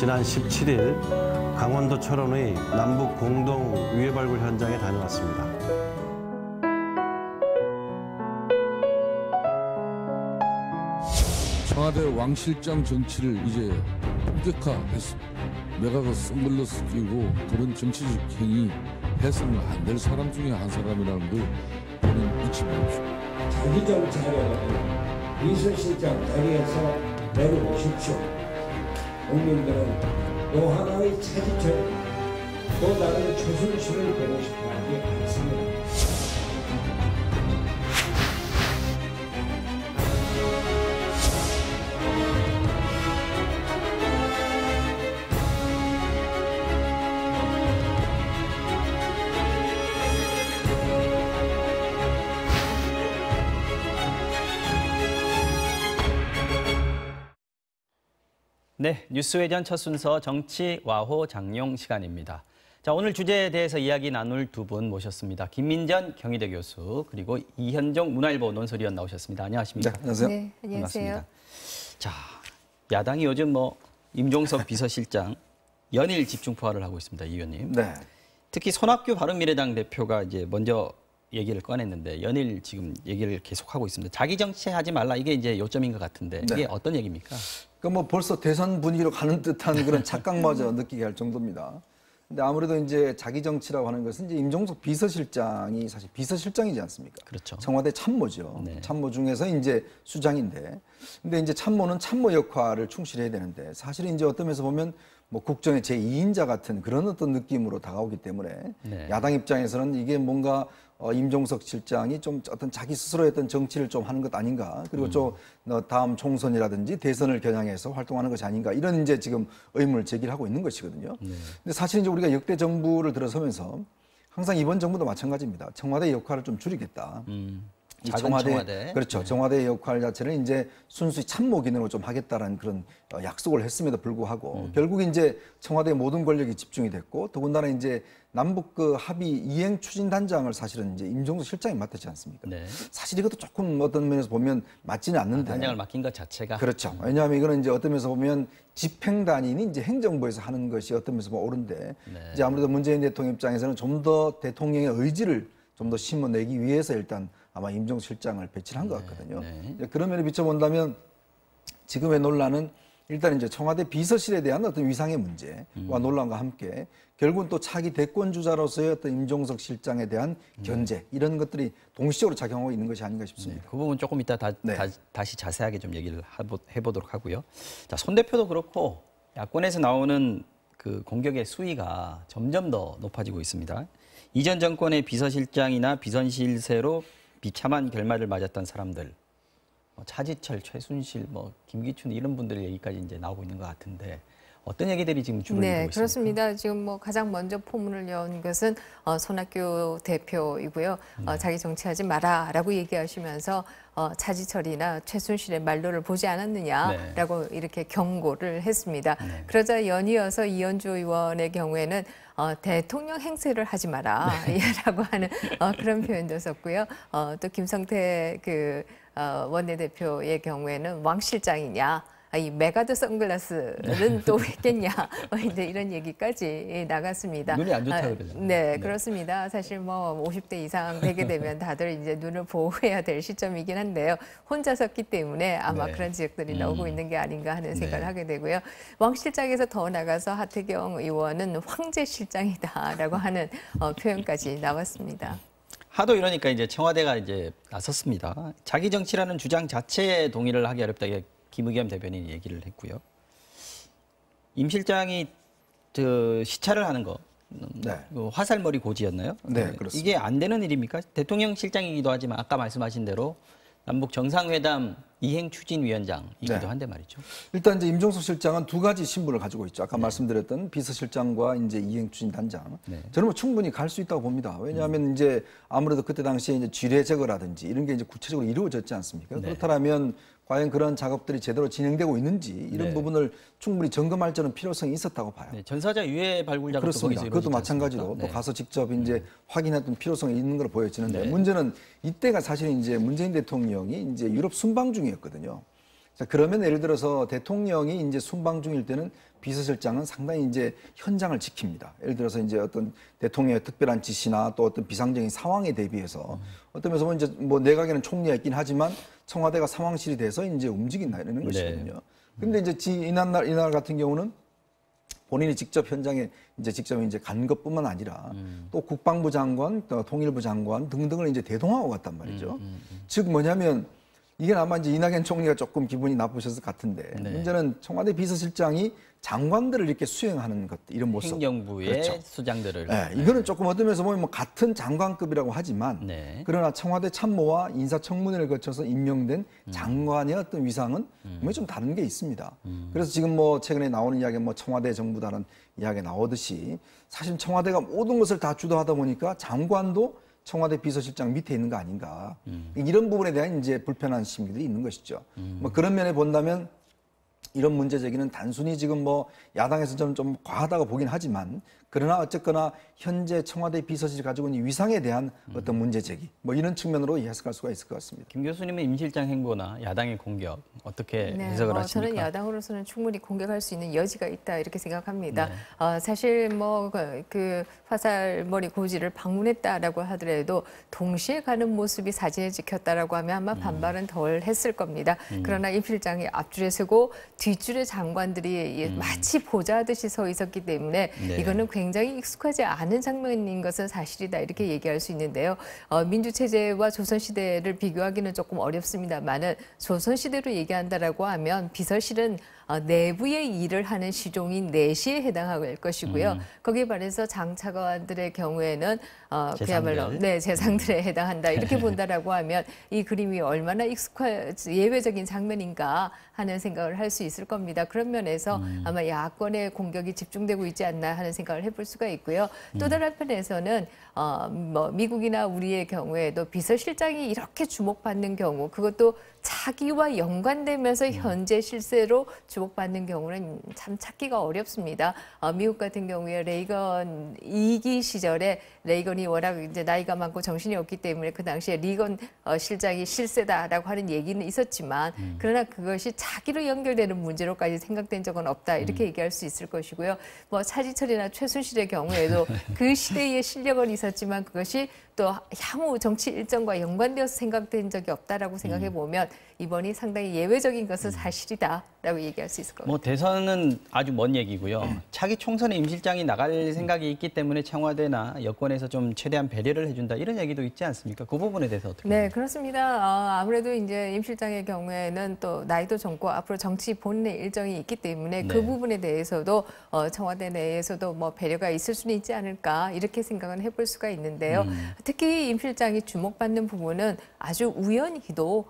지난 17일 강원도 철원의 남북 공동 유해 발굴 현장에 다녀왔습니다. 청와대 왕 실장 정치를 이제 본격화했습니다. 내가 그 선글라스 끼고 그런 정치적 행위 해서는 안 될 사람 중에 한 사람이라는 걸 본인 잊지 마십시오. 자기 정치하려면 비서실장 자리에서 내려오십시오. 국민들은 또 하나의 차지처럼 또 다른 최순실을 보고 싶어 하지 않습니다. 네, 뉴스회전 첫 순서 정치 와호 장룡 시간입니다. 자, 오늘 주제에 대해서 이야기 나눌 두 분 모셨습니다. 김민전 경희대 교수 그리고 이현종 문화일보 논설위원 나오셨습니다. 안녕하십니까? 네, 안녕하세요. 네, 안녕하세요. 반갑습니다. 자, 야당이 요즘 임종석 비서실장 연일 집중포화를 하고 있습니다, 이 의원님. 네. 특히 손학규 바른미래당 대표가 이제 먼저 얘기를 꺼냈는데 연일 지금 얘기를 계속하고 있습니다. 자기 정치하지 말라 이게 이제 요점인 것 같은데 이게 네. 어떤 얘기입니까? 그러니까 벌써 대선 분위기로 가는 듯한 그런 착각마저 느끼게 할 정도입니다. 근데 아무래도 이제 자기 정치라고 하는 것은 이제 임종석 비서실장이 사실 비서실장이지 않습니까? 그렇죠. 청와대 참모죠. 네. 참모 중에서 이제 수장인데, 근데 이제 참모는 참모 역할을 충실해야 되는데 사실은 이제 어떤 면에서 보면 국정의 제2인자 같은 그런 어떤 느낌으로 다가오기 때문에 네. 야당 입장에서는 이게 뭔가 임종석 실장이 좀 어떤 자기 스스로의 어떤 정치를 좀 하는 것 아닌가, 그리고 좀 다음 총선이라든지 대선을 겨냥해서 활동하는 것이 아닌가, 이런 이제 지금 의문을 제기를 하고 있는 것이거든요. 네. 근데 사실 이제 우리가 역대 정부를 들어서면서 항상 이번 정부도 마찬가지입니다. 청와대 역할을 좀 줄이겠다. 작은 청와대. 그렇죠. 네. 청와대의 역할 자체는 이제 순수히 참모 기능으로 좀 하겠다라는 그런 약속을 했음에도 불구하고 결국 이제 청와대의 모든 권력이 집중이 됐고, 더군다나 이제 남북 그 합의 이행 추진 단장을 사실은 이제 임종석 실장이 맡았지 않습니까? 네. 사실 이것도 조금 어떤 면에서 보면 맞지는 않는데. 단장을 맡긴 것 자체가. 그렇죠. 왜냐하면 이거는 이제 어떤 면에서 보면 집행단인이 이제 행정부에서 하는 것이 어떤 면에서 보면 옳은데, 네. 이제 아무래도 문재인 대통령 입장에서는 좀 더 대통령의 의지를 좀 더 심어내기 위해서 일단 아마 임종석 실장을 배치를 한 것 같거든요. 네. 그런 면에 비춰본다면 지금의 논란은 일단 이제 청와대 비서실에 대한 어떤 위상의 문제와 논란과 함께 결국은 또 차기 대권주자로서의 어떤 임종석 실장에 대한 견제, 이런 것들이 동시적으로 작용하고 있는 것이 아닌가 싶습니다. 그 부분 조금 이따 네. 다시 자세하게 좀 얘기를 해보도록 하고요. 자, 손 대표도 그렇고 야권에서 나오는 그 공격의 수위가 점점 더 높아지고 있습니다. 이전 정권의 비서실장이나 비선실세로 비참한 결말을 맞았던 사람들, 차지철, 최순실, 김기춘 이런 분들 얘기까지 이제 나오고 있는 것 같은데 어떤 얘기들이 지금 주를 이루고 있습니까? 네, 그렇습니다. 지금 가장 먼저 포문을 연 것은 손학규 대표이고요. 자기 정치하지 마라라고 얘기하시면서 차지철이나 최순실의 말로를 보지 않았느냐라고 네. 이렇게 경고를 했습니다. 네. 그러자 연이어서 이현주 의원의 경우에는 대통령 행세를 하지 마라라고 하는 그런 표현도 썼고요. 또 김성태 원내대표의 경우에는 왕 실장이냐, 이 메가드 선글라스는 또 했겠냐, 이제 이런 얘기까지 나갔습니다. 눈이 안 좋다 그러잖아요. 네, 그렇습니다. 사실 50대 이상 되게 되면 다들 이제 눈을 보호해야 될 시점이긴 한데요. 혼자 섰기 때문에 아마 네. 그런 지적들이 나오고 있는 게 아닌가 하는 생각을 네. 하게 되고요. 왕 실장에서 더 나가서 하태경 의원은 황제 실장이다라고 하는 표현까지 나왔습니다. 하도 이러니까 이제 청와대가 이제 나섰습니다. 자기 정치라는 주장 자체에 동의를 하기 어렵다. 김의겸 대변인이 얘기를 했고요. 임 실장이 시찰을 하는 거, 네. 화살머리 고지였나요? 네, 그렇습니다. 이게 안 되는 일입니까? 대통령 실장이기도 하지만 아까 말씀하신 대로 남북 정상회담 이행추진위원장이기도 네. 한데 말이죠. 일단 이제 임종석 실장은 두 가지 신분을 가지고 있죠. 아까 말씀드렸던 비서실장과 이제 이행추진단장. 네. 저는 충분히 갈 수 있다고 봅니다. 왜냐하면 이제 아무래도 그때 당시에 이제 지뢰 제거라든지 이런 게 이제 구체적으로 이루어졌지 않습니까? 네. 그렇다면 과연 그런 작업들이 제대로 진행되고 있는지 이런 네. 부분을 충분히 점검할 저는 필요성이 있었다고 봐요. 네, 전사자 유해 발굴 작업도 그렇습니다. 거기서 그것도 이루어지지 마찬가지로 않습니까? 또 가서 직접 이제 확인했던 필요성이 있는 걸로 보여지는데 네. 문제는 이때가 사실 이제 문재인 대통령이 이제 유럽 순방 중이었거든요. 자, 그러면 예를 들어서 대통령이 이제 순방 중일 때는 비서실장은 상당히 이제 현장을 지킵니다. 예를 들어서 이제 어떤 대통령의 특별한 지시나 또 어떤 비상적인 상황에 대비해서 어떤 면에서 보면 이제 뭐 내각에는 총리가 있긴 하지만 청와대가 상황실이 돼서 이제 움직인다 이러는 것이거든요. 근데 이제 이날 같은 경우는 본인이 직접 현장에 직접 간 것뿐만 아니라 또 국방부 장관, 또 통일부 장관 등등을 이제 대동하고 갔단 말이죠. 즉 뭐냐면 이게 아마 이제 이낙연 총리가 조금 기분이 나쁘셨을 것 같은데 문제는 청와대 비서실장이 장관들을 이렇게 수행하는 것 이런 모습. 행정부의 그렇죠. 수장들을. 네, 이거는 조금 어떤 면에서 보면 뭐 같은 장관급이라고 하지만 그러나 청와대 참모와 인사청문회를 거쳐서 임명된 장관의 어떤 위상은 분명히 좀 다른 게 있습니다. 그래서 지금 뭐 최근에 나오는 이야기 뭐 청와대 정부다는 이야기 나오듯이 사실 청와대가 모든 것을 다 주도하다 보니까 장관도 청와대 비서실장 밑에 있는 거 아닌가. 이런 부분에 대한 이제 불편한 심리들이 있는 것이죠. 뭐 그런 면에 본다면 이런 문제 제기는 단순히 지금 뭐 야당에서 좀 과하다고 보긴 하지만 그러나 어쨌거나 현재 청와대 비서실이 가지고 있는 위상에 대한 어떤 문제 제기 뭐 이런 측면으로 해석할 수가 있을 것 같습니다. 김 교수님은 임 실장 행보나 야당의 공격 어떻게 해석을 하십니까? 저는 야당으로서는 충분히 공격할 수 있는 여지가 있다 이렇게 생각합니다. 사실 뭐 그 화살머리 고지를 방문했다라고 하더라도 동시에 가는 모습이 사진에 찍혔다라고 하면 아마 반발은 덜 했을 겁니다. 그러나 임 실장이 앞줄에 서고 뒷줄의 장관들이 마치 보좌하듯이 서 있었기 때문에 이거는 굉장히 익숙하지 않은 장면인 것은 사실이다 이렇게 얘기할 수 있는데요. 민주체제와 조선시대를 비교하기는 조금 어렵습니다만은 조선시대로 얘기한다라고 하면 비서실은 내부의 일을 하는 시종인 내시에 해당할 것이고요. 거기에 반해서 장차관들의 경우에는 그야말로 재상들에 해당한다 이렇게 본다라고 하면 이 그림이 얼마나 예외적인 장면인가 하는 생각을 할 수 있을 겁니다. 그런 면에서 아마 야권의 공격이 집중되고 있지 않나 하는 생각을 해볼 수가 있고요. 또 다른 한편에서는 뭐 미국이나 우리의 경우에도 비서실장이 이렇게 주목받는 경우 그것도 차기와 연관되면서 현재 실세로 주목받는 경우는 참 찾기가 어렵습니다. 미국 같은 경우에 레이건 2기 시절에 레이건이 워낙 이제 나이가 많고 정신이 없기 때문에 그 당시에 리건 실장이 실세다라고 하는 얘기는 있었지만 그러나 그것이 차기로 연결되는 문제로까지 생각된 적은 없다 이렇게 얘기할 수 있을 것이고요. 뭐 차지철이나 최순실의 경우에도 그 시대의 실력은 있었지만 그것이 또 향후 정치 일정과 연관되어서 생각된 적이 없다라고 생각해 보면 이번이 상당히 예외적인 것은 사실이다라고 얘기할 수 있을 겁니다. 뭐 대선은 아주 먼 얘기고요. 차기 총선에 임 실장이 나갈 생각이 있기 때문에 청와대나 여권에서 좀 최대한 배려를 해준다 이런 얘기도 있지 않습니까? 그 부분에 대해서 어떻게? 네, 그렇습니다. 아무래도 이제 임 실장의 경우에는 또 나이도 젊고 앞으로 정치 본인의 일정이 있기 때문에 그 부분에 대해서도 청와대 내에서도 뭐 배려가 있을 수는 있지 않을까 이렇게 생각은 해볼 수가 있는데요. 특히 임 실장이 주목받는 부분은 아주 우연히도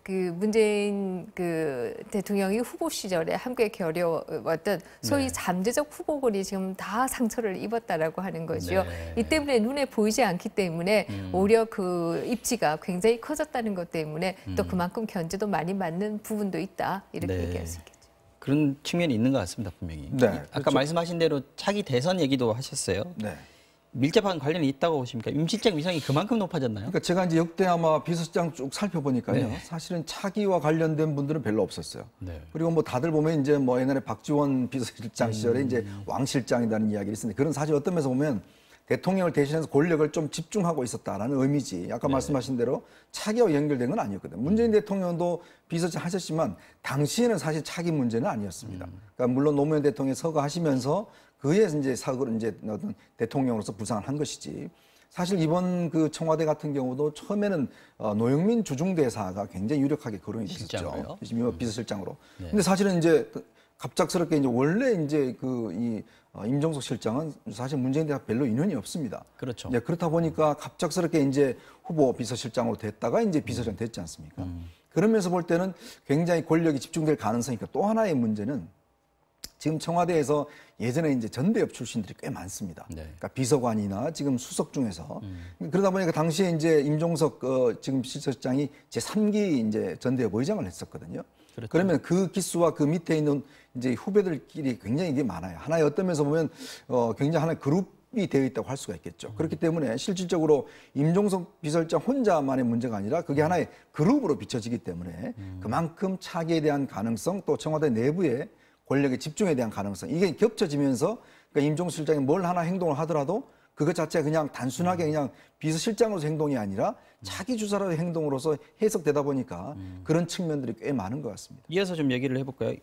그 문재인 그 대통령이 후보 시절에 함께 겨뤄왔던 소위 잠재적 후보군이 지금 다 상처를 입었다라고 하는 거죠. 이 때문에 눈에 보이지 않기 때문에 오히려 그 입지가 굉장히 커졌다는 것 때문에 또 그만큼 견제도 많이 맞는 부분도 있다 이렇게 얘기할 수 있겠죠. 그런 측면이 있는 것 같습니다, 분명히. 아까 그렇죠. 말씀하신 대로 차기 대선 얘기도 하셨어요. 밀접한 관련이 있다고 보십니까? 임 실장 위상이 그만큼 높아졌나요? 그러니까 제가 이제 역대 아마 비서실장 쭉 살펴보니까요. 사실은 차기와 관련된 분들은 별로 없었어요. 그리고 뭐 다들 보면 이제 뭐 옛날에 박지원 비서실장 시절에 이제 왕 실장이라는 이야기를 있었는데 그런 사실 어떤 면에서 보면 대통령을 대신해서 권력을 좀 집중하고 있었다라는 의미지. 아까 말씀하신 대로 차기와 연결된 건 아니었거든요. 문재인 대통령도 비서실 하셨지만 당시에는 사실 차기 문제는 아니었습니다. 그러니까 물론 노무현 대통령이 서거하시면서 그에 이제 사고를 이제 어떤 대통령으로서 부상을 한 것이지. 사실 이번 그 청와대 같은 경우도 처음에는 노영민 주중대사가 굉장히 유력하게 거론이 됐었죠. 비서실장으로. 근데 사실은 이제 갑작스럽게 이제 원래 이제 그 임종석 실장은 사실 문재인 대사 별로 인연이 없습니다. 그렇죠. 이제 그렇다 보니까 갑작스럽게 이제 후보 비서실장으로 됐다가 이제 비서실장 됐지 않습니까? 그러면서 볼 때는 굉장히 권력이 집중될 가능성이 있고 또 하나의 문제는 지금 청와대에서 예전에 이제 전대협 출신들이 꽤 많습니다. 그러니까 비서관이나 지금 수석 중에서 그러다 보니까 당시에 이제 임종석 지금 비서실장이 제3기 이제 전대협 의장을 했었거든요. 그렇죠. 그러면 그 기수와 그 밑에 있는 이제 후배들끼리 굉장히 이게 많아요. 하나의 어떤 면에서 보면 굉장히 하나의 그룹 되어 있다고 할 수가 있겠죠. 그렇기 때문에 실질적으로 임종석 비서실장 혼자만의 문제가 아니라 그게 하나의 그룹으로 비춰지기 때문에 그만큼 차기에 대한 가능성 또 청와대 내부의 권력의 집중에 대한 가능성 이게 겹쳐지면서 그러니까 임종석 실장이 뭘 하나 행동을 하더라도 그것 자체가 그냥 단순하게 그냥 비서실장으로서 행동이 아니라 자기 주사로의 행동으로서 해석되다 보니까 그런 측면들이 꽤 많은 것 같습니다. 이어서 좀 얘기를 해볼까요?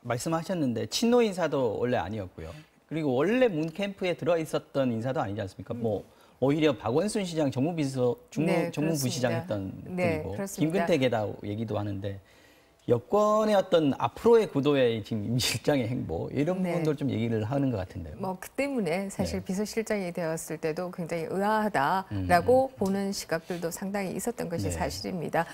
말씀하셨는데 친노 인사도 원래 아니었고요. 그리고 원래 문 캠프에 들어 있었던 인사도 아니지 않습니까? 뭐 오히려 박원순 시장 정무비서 네, 정무부시장 그렇습니다. 했던 네, 분이고 그렇습니다. 김근태 게다 얘기도 하는데 여권의 어떤 앞으로의 구도의 지금 임 실장의 행보 이런 네. 부분들 좀 얘기를 하는 것 같은데요. 뭐 그 때문에 사실 네. 비서실장이 되었을 때도 굉장히 의아하다라고 보는 시각들도 상당히 있었던 것이 네. 사실입니다.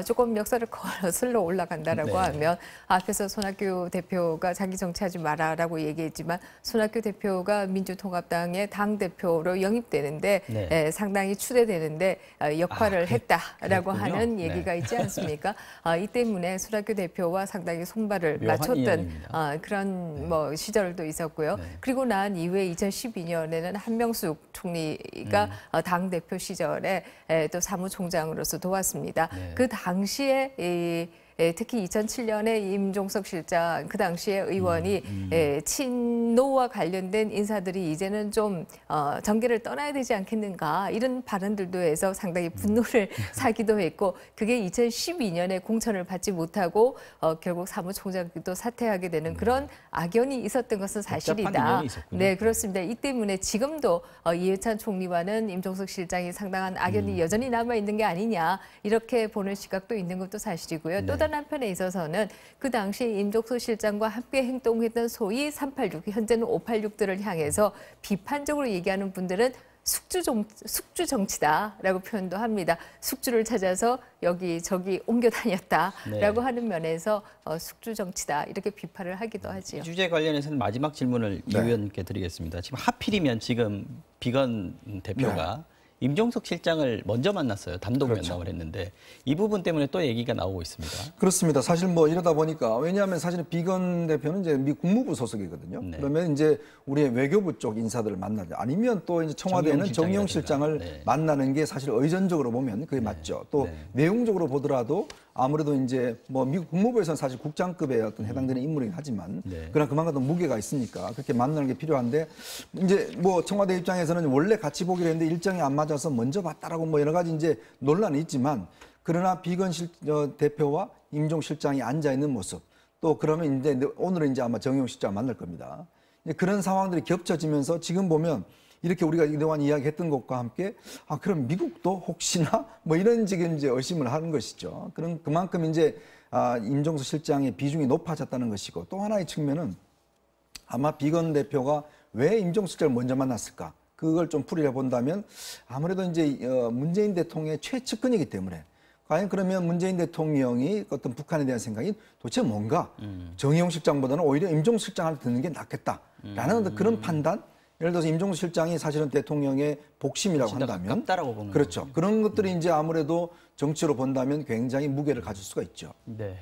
조금 역사를 거슬러 올라간다라고 네. 하면 앞에서 손학규 대표가 자기 정치하지 마라라고 얘기했지만 손학규 대표가 민주통합당의 당 대표로 영입되는데 네. 상당히 추대되는데 역할을 했다라고 그랬군요. 하는 네. 얘기가 있지 않습니까? 이 때문에 손학규 대표와 상당히 손발을 묘한 맞췄던 인연입니다. 그런 뭐 시절도 있었고요. 네. 그리고 난 이후에 2012년에는 한명숙 총리가 당 대표 시절에 또 사무총장으로서 도왔습니다. 네. 그 당시에 특히 2007년에 임종석 실장 그 당시에 의원이 친노와 관련된 인사들이 이제는 좀 정계를 떠나야 되지 않겠는가 이런 발언들도 해서 상당히 분노를 사기도 했고 그게 2012년에 공천을 받지 못하고 결국 사무총장도 사퇴하게 되는 그런 악연이 있었던 것은 복잡한 사실이다. 인연이 있었군요. 네, 그렇습니다. 이 때문에 지금도 이해찬 총리와는 임종석 실장이 상당한 악연이 여전히 남아 있는 게 아니냐 이렇게 보는 시각도 있는 것도 사실이고요. 또 다른 한편에 있어서는 그 당시 임종석 실장과 함께 행동했던 소위 386, 현재는 586들을 향해서 비판적으로 얘기하는 분들은 숙주 정치다라고 표현도 합니다. 숙주를 찾아서 여기저기 옮겨 다녔다라고 네. 하는 면에서 숙주 정치다 이렇게 비판을 하기도 하지요. 이 주제 관련해서는 마지막 질문을 이 네. 의원님께 드리겠습니다. 지금 하필이면 지금 비건 대표가 임종석 실장을 먼저 만났어요. 단독 그렇죠. 면담을 했는데 이 부분 때문에 또 얘기가 나오고 있습니다. 그렇습니다. 사실 뭐 이러다 보니까 왜냐하면 사실은 비건 대표는 이제 미 국무부 소속이거든요. 네. 그러면 이제 우리의 외교부 쪽 인사들을 만나죠. 아니면 또 이제 청와대는 정용 실장을 네. 만나는 게 사실 의전적으로 보면 그게 맞죠. 또 내용적으로 보더라도 아무래도 이제 뭐 미국 국무부에서는 사실 국장급의 어떤 해당되는 인물이긴 하지만 네. 그러나 그만큼 더 무게가 있으니까 그렇게 만나는 게 필요한데 이제 뭐 청와대 입장에서는 원래 같이 보기로 했는데 일정이 안 맞아서 먼저 봤다라고 뭐 여러 가지 이제 논란이 있지만 그러나 비건 대표와 임종 실장이 앉아 있는 모습 또 그러면 이제 오늘은 이제 아마 정용 실장 만날 겁니다. 이제 그런 상황들이 겹쳐지면서 지금 보면 이렇게 우리가 그동안 이야기했던 것과 함께 그럼 미국도 혹시나 뭐 이런 지금 이제 의심을 하는 것이죠. 그럼 그만큼 이제 임종석 실장의 비중이 높아졌다는 것이고 또 하나의 측면은 아마 비건 대표가 왜 임종석 실장을 먼저 만났을까? 그걸 좀 풀이해 본다면 아무래도 이제 문재인 대통령의 최측근이기 때문에 과연 그러면 문재인 대통령이 어떤 북한에 대한 생각이 도대체 뭔가 정의용 실장보다는 오히려 임종석 실장한테 듣는 게 낫겠다라는 그런 판단. 예를 들어서 임종석 실장이 사실은 대통령의 복심이라고 한다면 가깝다라고 보는 그렇죠. 그런 것들이 이제 아무래도 정치로 본다면 굉장히 무게를 가질 수가 있죠. 네.